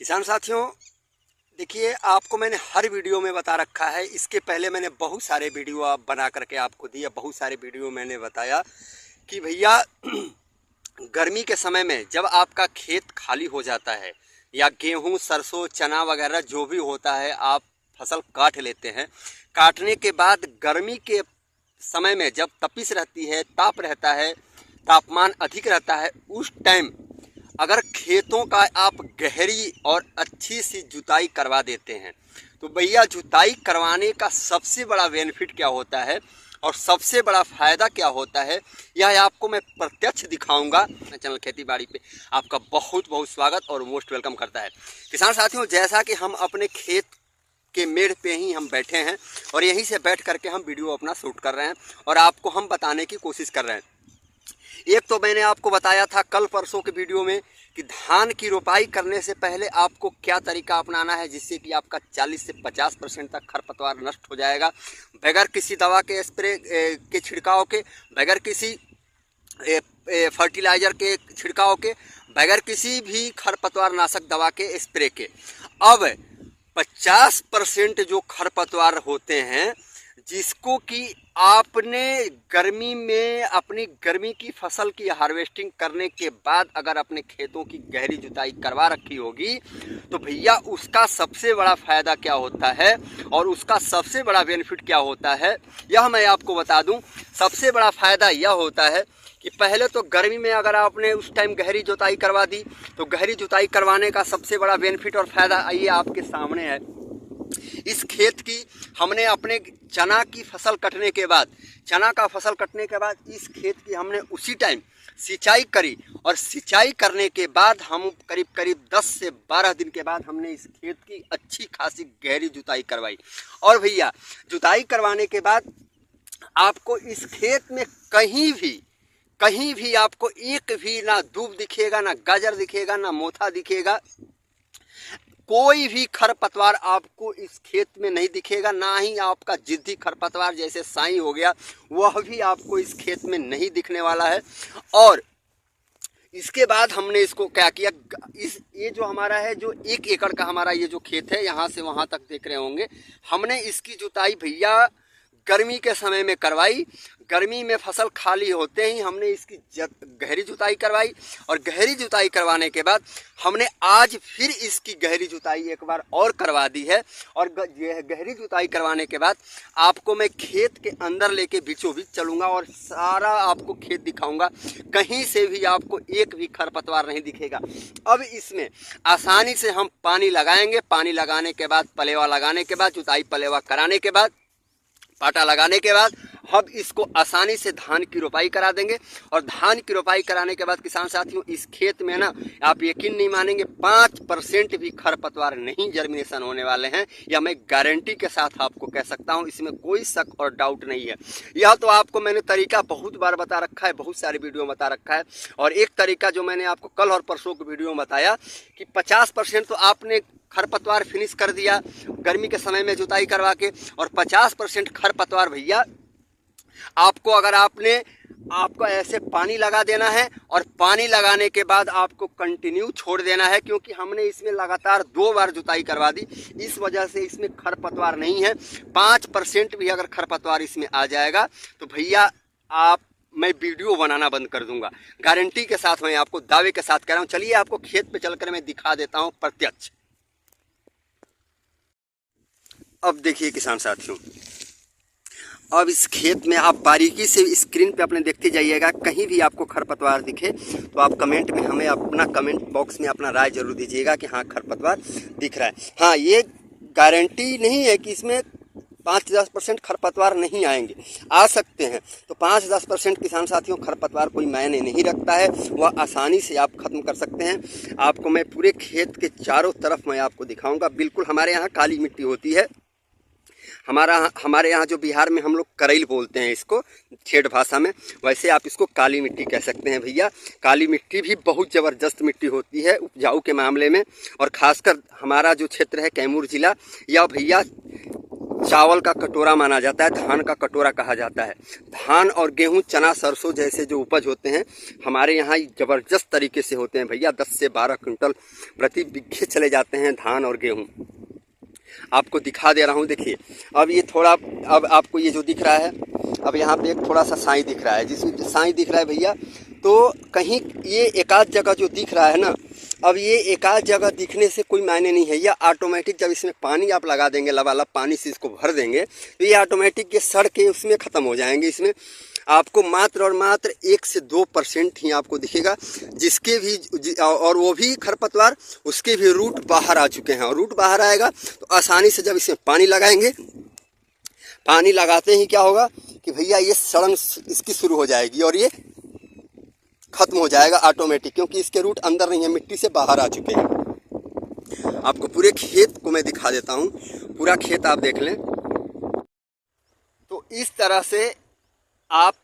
किसान साथियों, देखिए आपको मैंने हर वीडियो में बता रखा है। इसके पहले मैंने बहुत सारे वीडियो आप बना करके आपको दिए। बहुत सारे वीडियो मैंने बताया कि भैया गर्मी के समय में जब आपका खेत खाली हो जाता है या गेहूं, सरसों, चना वगैरह जो भी होता है, आप फसल काट लेते हैं। काटने के बाद गर्मी के समय में जब तपिश रहती है, ताप रहता है, तापमान अधिक रहता है, उस टाइम अगर खेतों का आप गहरी और अच्छी सी जुताई करवा देते हैं तो भैया जुताई करवाने का सबसे बड़ा बेनिफिट क्या होता है और सबसे बड़ा फ़ायदा क्या होता है, यह आपको मैं प्रत्यक्ष दिखाऊंगा। चैनल खेती बाड़ी पे आपका बहुत बहुत स्वागत और मोस्ट वेलकम करता है। किसान साथियों, जैसा कि हम अपने खेत के मेड़ पे ही हम बैठे हैं और यहीं से बैठ करके हम वीडियो अपना शूट कर रहे हैं और आपको हम बताने की कोशिश कर रहे हैं। एक तो मैंने आपको बताया था कल परसों के वीडियो में कि धान की रोपाई करने से पहले आपको क्या तरीका अपनाना है जिससे कि आपका 40 से 50% तक खरपतवार नष्ट हो जाएगा, बगैर किसी दवा के स्प्रे के छिड़काव के, बगैर किसी फर्टिलाइज़र के छिड़काव के, बगैर किसी भी खरपतवार नाशक दवा के स्प्रे के। अब 50% जो खरपतवार होते हैं जिसको कि आपने गर्मी में अपनी गर्मी की फसल की हार्वेस्टिंग करने के बाद अगर अपने खेतों की गहरी जुताई करवा रखी होगी तो भैया उसका सबसे बड़ा फ़ायदा क्या होता है और उसका सबसे बड़ा बेनिफिट क्या होता है, यह मैं आपको बता दूं। सबसे बड़ा फ़ायदा यह होता है कि पहले तो गर्मी में अगर आपने उस टाइम गहरी जुताई करवा दी तो गहरी जुताई करवाने का सबसे बड़ा बेनिफिट और फ़ायदा आइए आपके सामने है। इस खेत की हमने अपने चना की फसल कटने के बाद, चना का फसल कटने के बाद इस खेत की हमने उसी टाइम सिंचाई करी और सिंचाई करने के बाद हम करीब 10 से 12 दिन के बाद हमने इस खेत की अच्छी खासी गहरी जुताई करवाई। और भैया जुताई करवाने के बाद आपको इस खेत में कहीं भी आपको एक भी ना दूब दिखेगा, ना गाजर दिखेगा, ना मोथा दिखेगा, कोई भी खरपतवार आपको इस खेत में नहीं दिखेगा। ना ही आपका जिद्दी खरपतवार जैसे साई हो गया वह भी आपको इस खेत में नहीं दिखने वाला है। और इसके बाद हमने इसको क्या किया, ये जो हमारा है, जो 1 एकड़ का हमारा ये जो खेत है, यहाँ से वहाँ तक देख रहे होंगे, हमने इसकी जुताई भैया गर्मी के समय में करवाई। गर्मी में फसल खाली होते ही हमने इसकी गहरी जुताई करवाई और गहरी जुताई करवाने के बाद हमने आज फिर इसकी गहरी जुताई एक बार और करवा दी है। और गहरी जुताई करवाने के बाद आपको मैं खेत के अंदर लेके बीचों बीच चलूँगा और सारा आपको खेत दिखाऊंगा। कहीं से भी आपको एक भी खरपतवार नहीं दिखेगा। अब इसमें आसानी से हम पानी लगाएंगे। पानी लगाने के बाद, पलेवा लगाने के बाद, जुताई पलेवा कराने के बाद, पाटा लगाने के बाद हम इसको आसानी से धान की रोपाई करा देंगे। और धान की रोपाई कराने के बाद किसान साथियों, इस खेत में ना आप यकीन नहीं मानेंगे 5% भी खरपतवार नहीं जर्मिनेशन होने वाले हैं। यह मैं गारंटी के साथ आपको कह सकता हूं, इसमें कोई शक और डाउट नहीं है। यह तो आपको मैंने तरीका बहुत बार बता रखा है, बहुत सारी वीडियो में बता रखा है। और एक तरीका जो मैंने आपको कल और परसों की वीडियो में बताया कि 50% तो आपने खरपतवार फिनिश कर दिया गर्मी के समय में जुताई करवा के, और 50% खरपतवार भैया आपको अगर आपको ऐसे पानी लगा देना है और पानी लगाने के बाद आपको कंटिन्यू छोड़ देना है, क्योंकि हमने इसमें लगातार 2 बार जुताई करवा दी। इस वजह से इसमें खरपतवार नहीं है। 5% भी अगर खरपतवार इसमें आ जाएगा तो भैया मैं वीडियो बनाना बंद कर दूंगा। गारंटी के साथ मैं आपको दावे के साथ कह रहा हूँ। चलिए आपको खेत पे चलकर मैं दिखा देता हूँ प्रत्यक्ष। अब देखिए किसान साथियों, अब इस खेत में आप बारीकी से स्क्रीन पे अपने देखते जाइएगा। कहीं भी आपको खरपतवार दिखे तो आप कमेंट में हमें अपना कमेंट बॉक्स में अपना राय जरूर दीजिएगा कि हाँ खरपतवार दिख रहा है। हाँ, ये गारंटी नहीं है कि इसमें 5-10% खरपतवार नहीं आएंगे, आ सकते हैं। तो 5-10% किसान साथियों खरपतवार कोई मायने नहीं रखता है, वह आसानी से आप ख़त्म कर सकते हैं। आपको मैं पूरे खेत के चारों तरफ मैं आपको दिखाऊँगा। बिल्कुल हमारे यहाँ काली मिट्टी होती है। हमारे यहाँ जो बिहार में हम लोग करैल बोलते हैं इसको ठेठ भाषा में, वैसे आप इसको काली मिट्टी कह सकते हैं भैया। काली मिट्टी भी बहुत ज़बरदस्त मिट्टी होती है उपजाऊ के मामले में। और ख़ासकर हमारा जो क्षेत्र है कैमूर ज़िला, यह भैया चावल का कटोरा माना जाता है, धान का कटोरा कहा जाता है। धान और गेहूं, चना, सरसों जैसे जो उपज होते हैं हमारे यहाँ ज़बरदस्त तरीके से होते हैं भैया। 10 से 12 क्विंटल प्रति बीघे चले जाते हैं धान और गेहूं। आपको दिखा दे रहा हूँ, देखिए। अब ये थोड़ा, अब आपको ये जो दिख रहा है, अब यहाँ पे एक थोड़ा सा साई दिख रहा है, जिसमें साई दिख रहा है भैया, तो कहीं ये एक आध जगह जो दिख रहा है ना, अब ये एक आध जगह दिखने से कोई मायने नहीं है। यह ऑटोमेटिक जब इसमें पानी आप लगा देंगे, लबालब पानी से इसको भर देंगे, तो ये ऑटोमेटिक ये सड़ के उसमें ख़त्म हो जाएंगे। इसमें आपको मात्र और मात्र 1 से 2% ही आपको दिखेगा, जिसके भी और वो भी खरपतवार, उसके भी रूट बाहर आ चुके हैं। और रूट बाहर आएगा तो आसानी से जब इसमें पानी लगाएंगे, पानी लगाते ही क्या होगा कि भैया ये सड़न इसकी शुरू हो जाएगी और ये खत्म हो जाएगा ऑटोमेटिक, क्योंकि इसके रूट अंदर नहीं है, मिट्टी से बाहर आ चुके हैं। आपको पूरे खेत को मैं दिखा देता हूँ, पूरा खेत आप देख लें। तो इस तरह से आप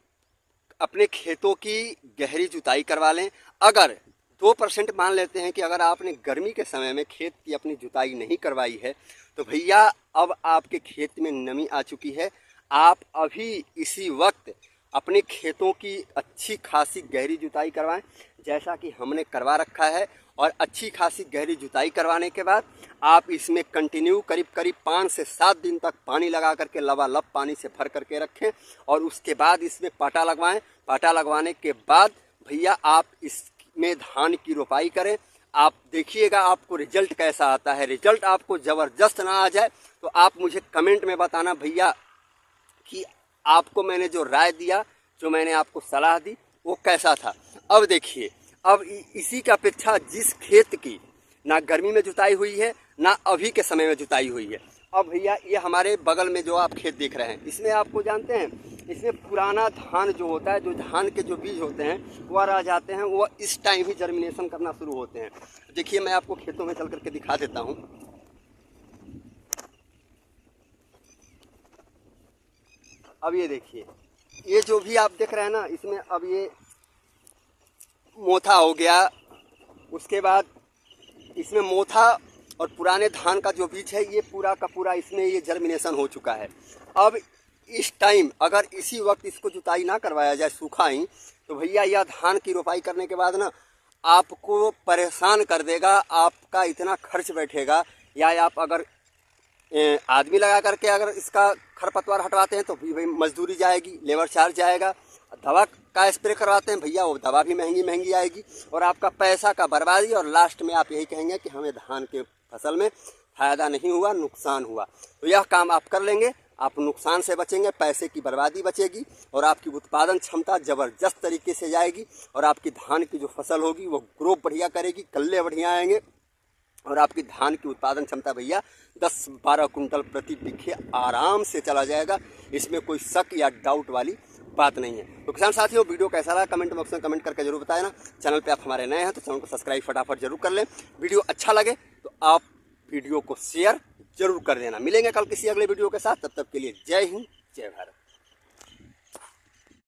अपने खेतों की गहरी जुताई करवा लें। अगर 2% मान लेते हैं कि अगर आपने गर्मी के समय में खेत की अपनी जुताई नहीं करवाई है, तो भैया अब आपके खेत में नमी आ चुकी है। आप अभी इसी वक्त अपने खेतों की अच्छी खासी गहरी जुताई करवाएं, जैसा कि हमने करवा रखा है। और अच्छी खासी गहरी जुताई करवाने के बाद आप इसमें कंटिन्यू करीब 5 से 7 दिन तक पानी लगा करके लबालब पानी से भर करके रखें। और उसके बाद इसमें पाटा लगवाएं। पाटा लगवाने के बाद भैया आप इसमें धान की रोपाई करें। आप देखिएगा आपको रिजल्ट कैसा आता है। रिजल्ट आपको ज़बरदस्त ना आ जाए तो आप मुझे कमेंट में बताना भैया कि आपको मैंने जो राय दिया, जो मैंने आपको सलाह दी, वो कैसा था। अब देखिए, अब इसी का अपेक्षा जिस खेत की ना गर्मी में जुताई हुई है, ना अभी के समय में जुताई हुई है। अब भैया ये हमारे बगल में जो आप खेत देख रहे हैं, इसमें आपको जानते हैं, इसमें पुराना धान जो होता है, जो धान के जो बीज होते हैं वो आ जाते हैं, वो इस टाइम ही जर्मिनेशन करना शुरू होते हैं। देखिए मैं आपको खेतों में चल करके दिखा देता हूँ। अब ये देखिए, ये जो भी आप देख रहे हैं ना, इसमें अब ये मोथा हो गया, उसके बाद इसमें मोथा और पुराने धान का जो बीज है ये पूरा का पूरा इसमें ये जर्मिनेशन हो चुका है। अब इस टाइम अगर इसी वक्त इसको जुताई ना करवाया जाए, सूखा ही, तो भैया यह धान की रोपाई करने के बाद ना आपको परेशान कर देगा। आपका इतना खर्च बैठेगा, या आप अगर आदमी लगा करके अगर इसका खरपतवार हटवाते हैं तो भी भाई मजदूरी जाएगी, लेबर चार्ज जाएगा। दवा का स्प्रे करवाते हैं भैया, वो दवा भी महंगी आएगी और आपका पैसा का बर्बादी। और लास्ट में आप यही कहेंगे कि हमें धान के फसल में फ़ायदा नहीं हुआ, नुकसान हुआ। तो यह काम आप कर लेंगे, आप नुकसान से बचेंगे, पैसे की बर्बादी बचेगी और आपकी उत्पादन क्षमता ज़बरदस्त तरीके से जाएगी। और आपकी धान की जो फसल होगी वो ग्रोथ बढ़िया करेगी, कल्ले बढ़िया आएंगे और आपकी धान की उत्पादन क्षमता भैया 10-12 कुंटल प्रति बीघे आराम से चला जाएगा। इसमें कोई शक या डाउट वाली बात नहीं है। तो किसान साथियों, वीडियो कैसा रहा कमेंट बॉक्स में कमेंट करके जरूर बताएं ना। चैनल पे आप हमारे नए हैं तो चैनल को सब्सक्राइब फटाफट जरूर कर लें। वीडियो अच्छा लगे तो आप वीडियो को शेयर जरूर कर देना। मिलेंगे कल किसी अगले वीडियो के साथ, तब तक के लिए जय हिंद, जय भारत।